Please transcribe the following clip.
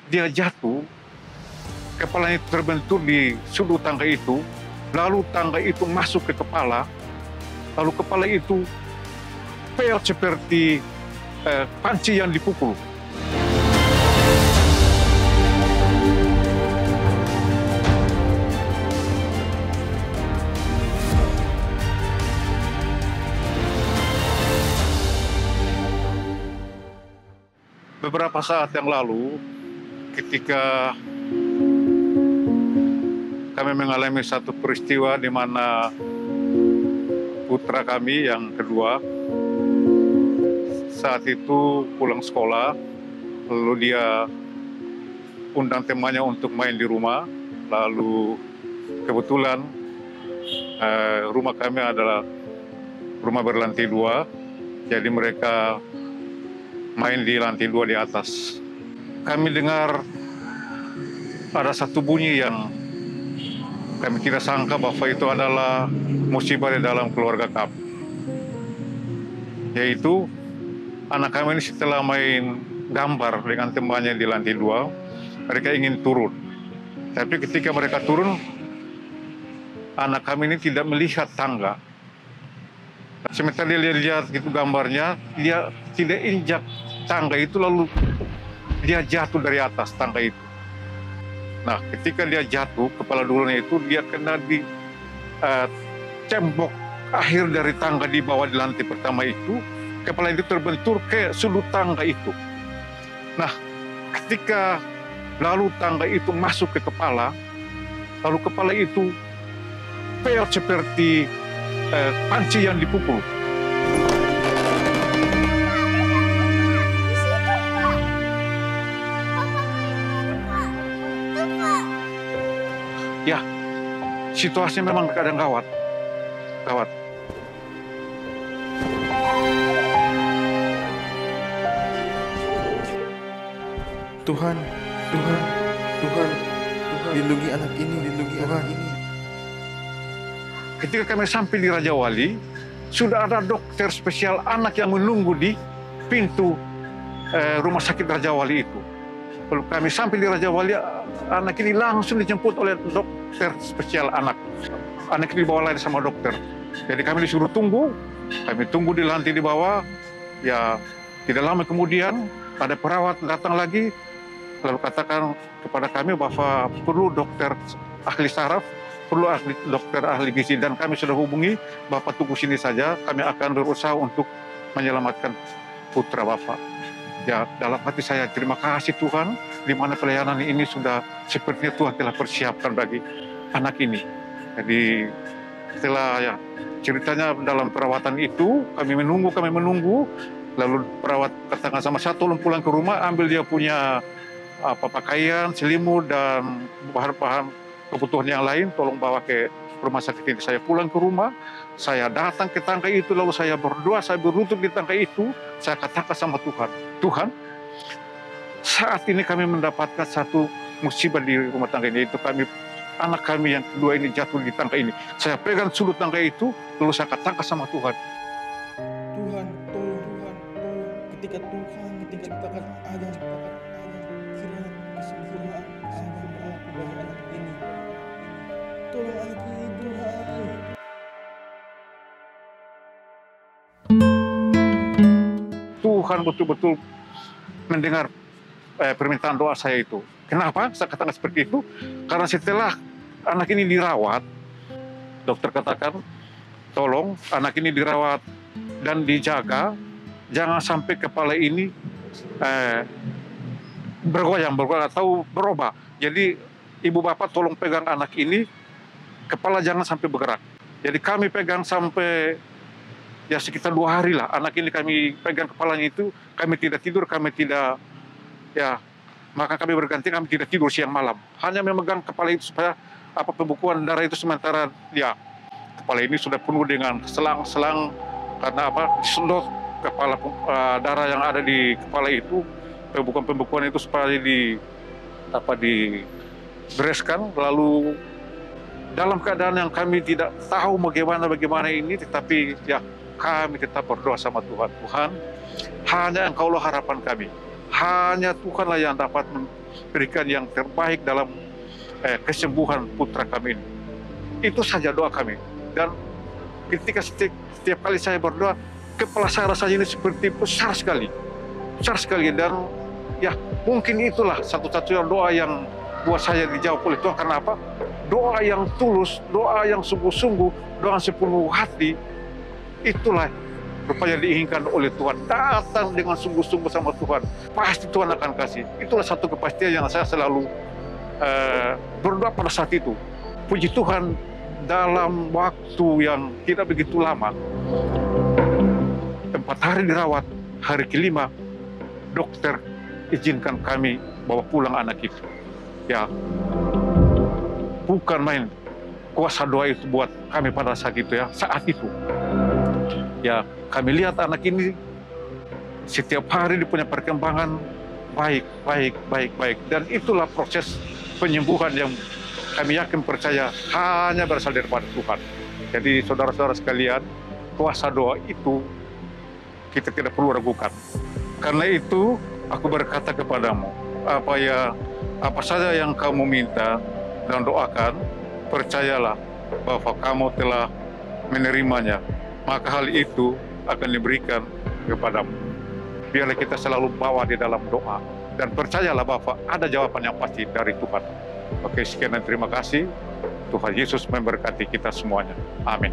dia jatuh, kepalanya terbentur di sudut tangga itu, lalu tangga itu masuk ke kepala, lalu kepala itu pel seperti panci yang dipukul. Beberapa saat yang lalu, ketika kami mengalami satu peristiwa di mana putra kami yang kedua saat itu pulang sekolah, lalu dia undang temannya untuk main di rumah, lalu kebetulan rumah kami adalah rumah berlantai 2, jadi mereka main di lantai 2 di atas. Kami dengar ada satu bunyi yang kami tidak sangka bahwa itu adalah musibah di dalam keluarga kami. Yaitu anak kami ini setelah main gambar dengan temannya di lantai 2, mereka ingin turun. Tapi ketika mereka turun, anak kami ini tidak melihat tangga. Sementara dia lihat itu gambarnya, dia tidak injak tangga itu, lalu dia jatuh dari atas tangga itu. Nah, ketika dia jatuh, kepala dulunya itu dia kena di tembok akhir dari tangga di bawah di lantai pertama itu, kepala itu terbentur ke sudut tangga itu. Nah, ketika lalu tangga itu masuk ke kepala, lalu kepala itu pel seperti panci yang dipukul. Ya, situasinya memang kadang gawat. Tuhan, lindungi anak ini, anak ini. Ketika kami sampai di Raja Wali, sudah ada dokter spesial anak yang menunggu di pintu rumah sakit Raja Wali itu. Kalau kami sampai di Raja Wali, anak ini langsung dijemput oleh dokter spesial anak. Anak ini dibawa lari sama dokter. Jadi kami disuruh tunggu, kami tunggu di lantai di bawah. Ya, tidak lama kemudian ada perawat datang lagi, lalu katakan kepada kami bahwa perlu dokter ahli saraf, perlu dokter ahli gizi, dan kami sudah hubungi, Bapak tunggu sini saja, kami akan berusaha untuk menyelamatkan putra Bapak. Ya, dalam hati saya terima kasih Tuhan, di mana pelayanan ini sudah sepertinya Tuhan telah persiapkan bagi anak ini. Jadi setelah ya ceritanya dalam perawatan itu, kami menunggu, lalu perawat katakan sama saya, tolong pulang ke rumah, ambil dia punya pakaian, selimut, dan bahan-bahan kebutuhan yang lain, tolong bawa ke rumah sakit ini. Saya pulang ke rumah, saya datang ke tangga itu, lalu saya berdoa, saya berlutut di tangga itu, saya katakan sama Tuhan, Tuhan, saat ini kami mendapatkan satu musibah di rumah tangga ini, yaitu anak kami yang kedua ini jatuh di tangga ini. Saya pegang sudut tangga itu, lalu saya katakan sama Tuhan, Tuhan, tolong, ketika kita akan ada kiranya kesempurnaan bagi anak ini. Tolong anak ini, Tuhan. Tuhan betul-betul mendengar permintaan doa saya itu. Kenapa saya katakan seperti itu? Karena setelah anak ini dirawat, dokter katakan, tolong anak ini dirawat dan dijaga, jangan sampai kepala ini bergoyang atau berubah. Jadi ibu bapak tolong pegang anak ini, kepala jangan sampai bergerak. Jadi kami pegang sampai ya sekitar 2 hari lah. Anak ini kami pegang kepalanya itu, kami tidak tidur, maka kami berganti, kami tidak tidur siang malam. Hanya memegang kepala itu supaya pembekuan darah itu sementara ya kepala ini sudah penuh dengan selang-selang karena disedot kepala darah yang ada di kepala itu, pembekuan itu supaya dibereskan. Lalu dalam keadaan yang kami tidak tahu bagaimana ini, tetapi ya kami tetap berdoa sama Tuhan. Tuhan, hanya Engkaulah harapan kami. hanya Tuhanlah yang dapat memberikan yang terbaik dalam kesembuhan putra kami ini. Itu saja doa kami. Dan ketika setiap kali saya berdoa, kepala saya rasanya ini seperti besar sekali dan ya mungkin itulah satu-satunya doa yang buat saya dijawab oleh Tuhan. Karena apa? Doa yang tulus, doa yang sungguh-sungguh, doa yang sepenuh hati, itulah rupanya diinginkan oleh Tuhan. Datang dengan sungguh-sungguh sama Tuhan, pasti Tuhan akan kasih. Itulah satu kepastian yang saya selalu berdoa pada saat itu. Puji Tuhan, dalam waktu yang tidak begitu lama, 4 hari dirawat, hari kelima dokter izinkan kami bawa pulang anak itu. Ya, bukan main kuasa doa itu buat kami pada saat itu ya, saat itu. Ya, kami lihat anak ini setiap hari dia punya perkembangan baik. Dan itulah proses penyembuhan yang kami yakin percaya hanya berasal daripada Tuhan. Jadi saudara-saudara sekalian, kuasa doa itu kita tidak perlu ragukan. Karena itu aku berkata kepadamu, apa saja yang kamu minta dan doakan, percayalah bahwa kamu telah menerimanya, maka hal itu akan diberikan kepadamu. Biarlah kita selalu bawa di dalam doa dan percayalah bahwa ada jawaban yang pasti dari Tuhan. Oke, sekian dan terima kasih. Tuhan Yesus memberkati kita semuanya. Amin.